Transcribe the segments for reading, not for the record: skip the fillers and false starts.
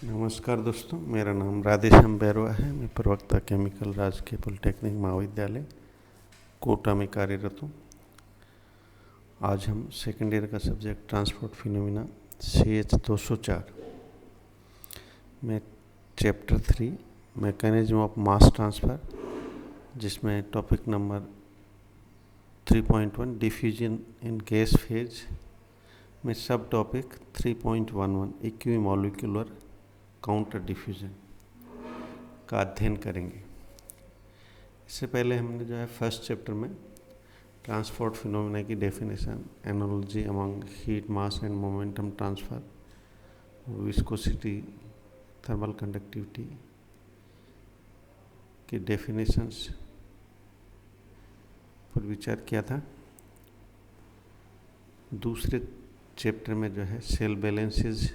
नमस्कार दोस्तों, मेरा नाम राधेश्याम बैरवा है। मैं प्रवक्ता केमिकल राजकीय पॉलिटेक्निक महाविद्यालय कोटा में कार्यरत हूँ। आज हम सेकेंड ईयर का सब्जेक्ट ट्रांसपोर्ट फिनोमिना CH 204 में chapter 3 mechanism of mass transfer, जिसमें topic number 3.1 diffusion in gas phase में सब टॉपिक 3.11 इक्विमोलिकुलर काउंटर डिफ्यूजन का अध्ययन करेंगे। इससे पहले हमने जो है फर्स्ट चैप्टर में ट्रांसपोर्ट फिनोमेना की definition, analogy among heat mass and momentum transfer, viscosity, thermal conductivity की डेफिनेशंस पर विचार किया था। दूसरे चैप्टर में जो है सेल बैलेंसेज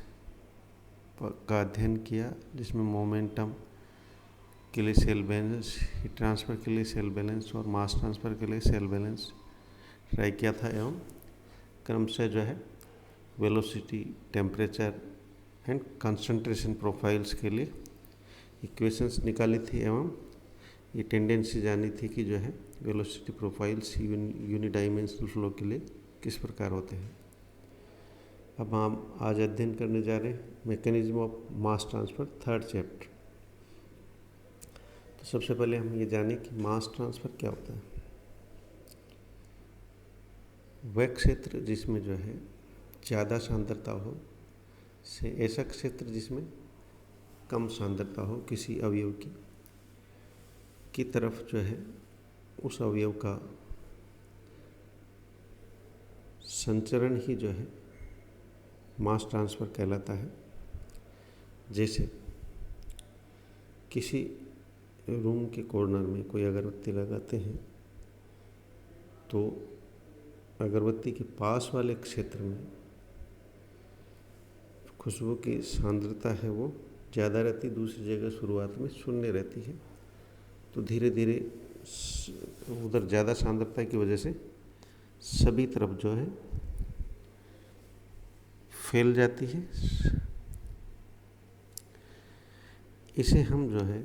का अध्ययन किया, जिसमें मोमेंटम के लिए सेल बैलेंस, हीट ट्रांसफ़र के लिए सेल बैलेंस और मास ट्रांसफ़र के लिए सेल बैलेंस ट्राई किया था, एवं क्रमशः जो है velocity, temperature and concentration profiles के लिए इक्वेशंस निकाली थी, एवं ये टेंडेंसी जानी थी कि जो है वेलोसिटी प्रोफाइल्स यूनिडायमेंशनल फ्लो के लिए किस प्रकार होते हैं। अब हम आज अध्ययन करने जा रहे हैं mechanism of mass transfer, third chapter. तो सबसे पहले हम ये जानें कि मास ट्रांसफ़र क्या होता है। वह क्षेत्र जिसमें जो है ज़्यादा सांद्रता हो से ऐसा क्षेत्र जिसमें कम सांद्रता हो किसी अवयव की तरफ जो है उस अवयव का संचरण ही जो है मास ट्रांसफ़र कहलाता है। जैसे किसी रूम के कॉर्नर में कोई अगरबत्ती लगाते हैं, तो अगरबत्ती के पास वाले क्षेत्र में खुशबू की सांद्रता है वो ज़्यादा रहती, दूसरी जगह शुरुआत में शून्य रहती है। तो धीरे धीरे उधर ज़्यादा सांद्रता की वजह से सभी तरफ जो है फैल जाती है। इसे हम जो है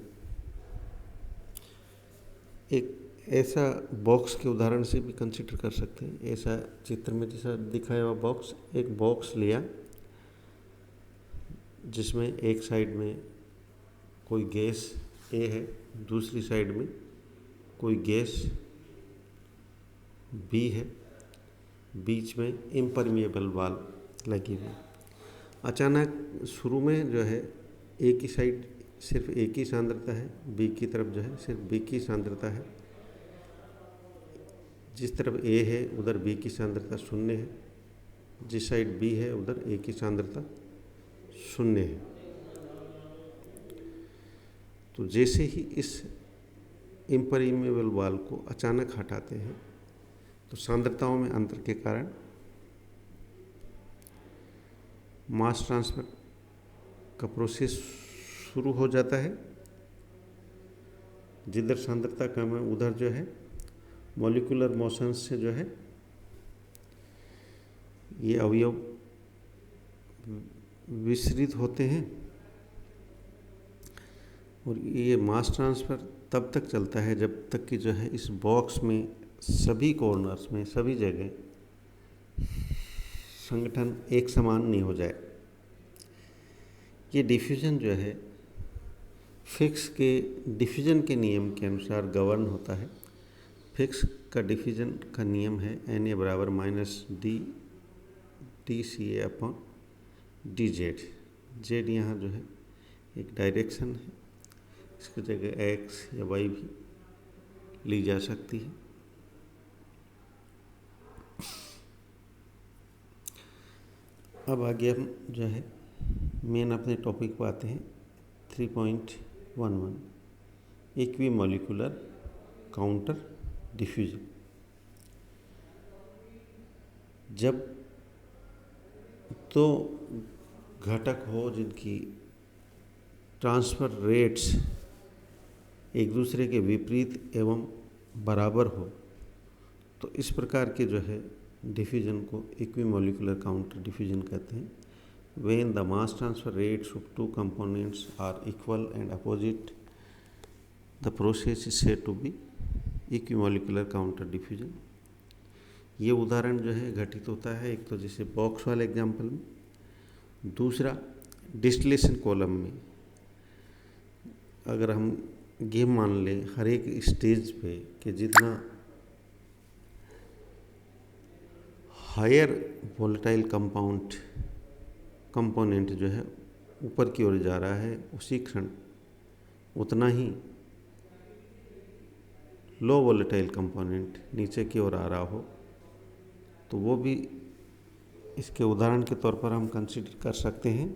एक ऐसा बॉक्स के उदाहरण से भी कंसिडर कर सकते हैं। ऐसा चित्र में जैसा दिखाया हुआ बॉक्स, एक बॉक्स लिया जिसमें एक साइड में कोई गैस A है, दूसरी साइड में कोई गैस B है, बीच में इम्परमिएबल वाल लगी हुई। अचानक शुरू में जो है एक ही साइड सिर्फ एक ही सांद्रता है, बी की तरफ जो है सिर्फ बी की सांद्रता है। जिस तरफ ए है उधर बी की सांद्रता शून्य है, जिस साइड बी है उधर ए की सांद्रता शून्य है। तो जैसे ही इस इम्परमिएबल वाल को अचानक हटाते हैं तो सांद्रताओं में अंतर के कारण मास ट्रांसफ़र का प्रोसेस शुरू हो जाता है। जिधर सांद्रता कम है उधर जो है मॉलिक्यूलर मोशन से जो है ये अवयव विसरित होते हैं, और ये मास ट्रांसफ़र तब तक चलता है जब तक कि जो है इस बॉक्स में सभी कॉर्नर्स में सभी जगह संगठन एक समान नहीं हो जाए। ये डिफ्यूजन जो है फिक्स के डिफ्यूजन के नियम के अनुसार गवर्न होता है। फिक्स का डिफ्यूजन का नियम है Na बराबर -d dCA upon dZ। Z यहाँ जो है एक डायरेक्शन है, इसकी जगह X या Y भी ली जा सकती है। अब आगे हम जो है मेन अपने टॉपिक पर आते हैं 3.11 इक्विमोलिकुलर काउंटर डिफ्यूजन। जब तो घटक हो जिनकी ट्रांसफ़र रेट्स एक दूसरे के विपरीत एवं बराबर हो, तो इस प्रकार के जो है डिफ्यूजन को इक्विमोलिकुलर काउंटर डिफ्यूजन कहते हैं। when the mass transfer rates of two components are equal and opposite, the process is said to be equimolecular counter diffusion. ये उदाहरण जो है घटित होता है एक तो जैसे बॉक्स वाले एग्जाम्पल में, दूसरा डिस्टिलेशन कॉलम में। अगर हम गेम मान लें हर एक स्टेज पे कि जितना हायर वोलेटाइल कंपोनेंट जो है ऊपर की ओर जा रहा है, उसी क्षण उतना ही लो वोलेटाइल कंपोनेंट नीचे की ओर आ रहा हो, तो वो भी इसके उदाहरण के तौर पर हम कंसीडर कर सकते हैं।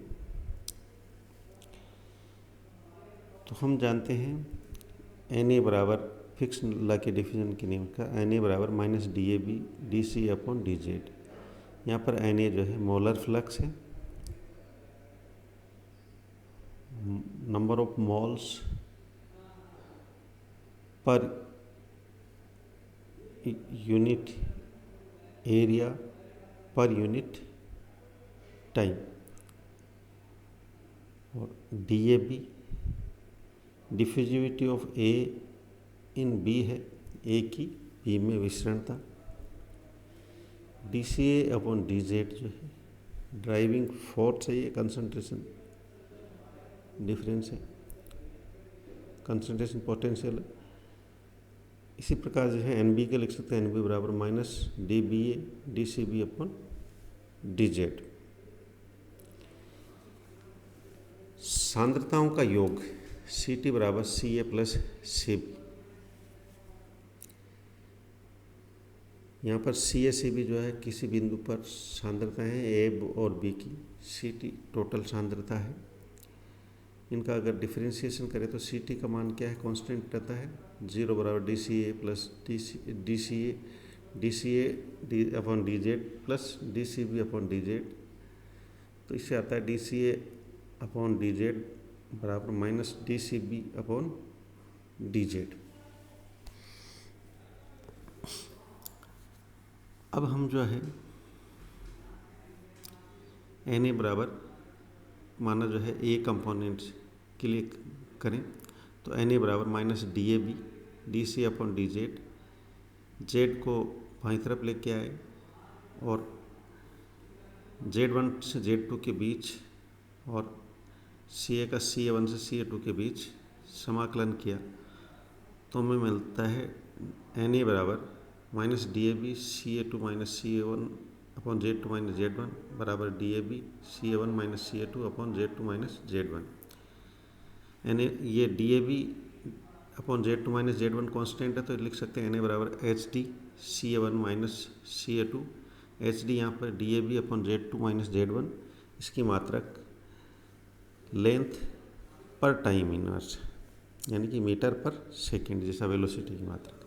तो हम जानते हैं Na बराबर फिक्स लॉ के डिफिजन के नियम का Na बराबर minus DAB DC upon DZ। यहाँ पर Na जो है मोलर फ्लक्स है, number of moles per unit area per unit time, और DAB diffusivity of A in B है, A की B में विसरणता। DCA अपॉन DZ जो है ड्राइविंग फोर्स है, ये कंसंट्रेशन डिफरेंस है, कंसंट्रेशन पोटेंशियल है। इसी प्रकार जो है NB के लिख सकते हैं, NB बराबर minus DBA DCB upon DZ। सांद्रताओं का योग CT बराबर CA प्लस CB। यहाँ पर CA CB जो है किसी बिंदु पर सांद्रता है A और B की, CT टोटल सांद्रता है। इनका अगर डिफरेंशिएशन करें तो CT का मान क्या है, कांस्टेंट रहता है 0 बराबर DCA plus DCA upon DZ plus DCB upon DZ। तो इससे आता है DCA अपॉन DZ बराबर माइनस DCB अपॉन DZ। अब हम जो है Na बराबर माना जो है A कंपोनेंट्स के लिए करें तो Na बराबर minus DAB DC upon DZ। Z को बाईं तरफ लेके आए और Z1 से Z2 के बीच और CA का CA1 से CA2 के बीच समाकलन किया तो हमें मिलता है Na बराबर minus DAB CA2 minus CA1 upon Z2 minus Z1 बराबर DAB CA1 minus CA2 upon Z2 minus Z1। यानी ये DAB upon Z2 minus Z1 constant है, तो लिख सकते हैं Na बराबर HD CA1 minus CA2। HD यहाँ पर DAB upon Z2 minus Z1, इसकी मात्रक लेंथ पर टाइम इनवर्स यानी कि मीटर पर सेकेंड जैसा वेलोसिटी की मात्रक।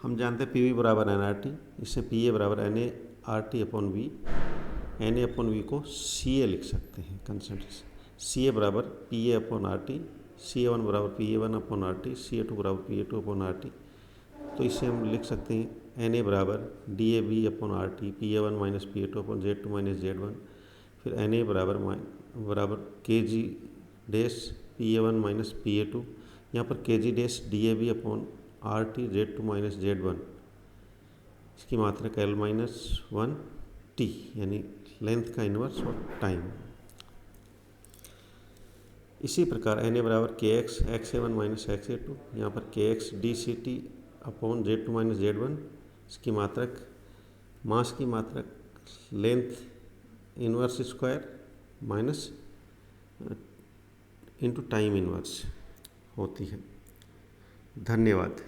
हम जानते हैं PV बराबर nRT, इससे PA बराबर nRT upon V। Na upon V को CA लिख सकते हैं कंसंट्रेशन। CA बराबर PA अपॉन RT, CA1 बराबर PA1 अपॉन RT, CA2 बराबर PA2 अपॉन RT। तो इसे हम लिख सकते हैं Na बराबर DAB upon RT PA1 minus PA2 upon Z2 minus Z1। फिर Na बराबर kg dash PA1 minus PA2, यहाँ पर kg dash DAB upon RT Z2 minus Z1, इसकी मात्रक L माइनस 1 T यानी लेंथ का इन्वर्स और टाइम। इसी प्रकार Na बराबर kx XA1 माइनस XA2, यहाँ पर kx DCT upon Z2 minus Z1, इसकी मात्रक मास की मात्रक length inverse square minus into time inverse होती है। धन्यवाद।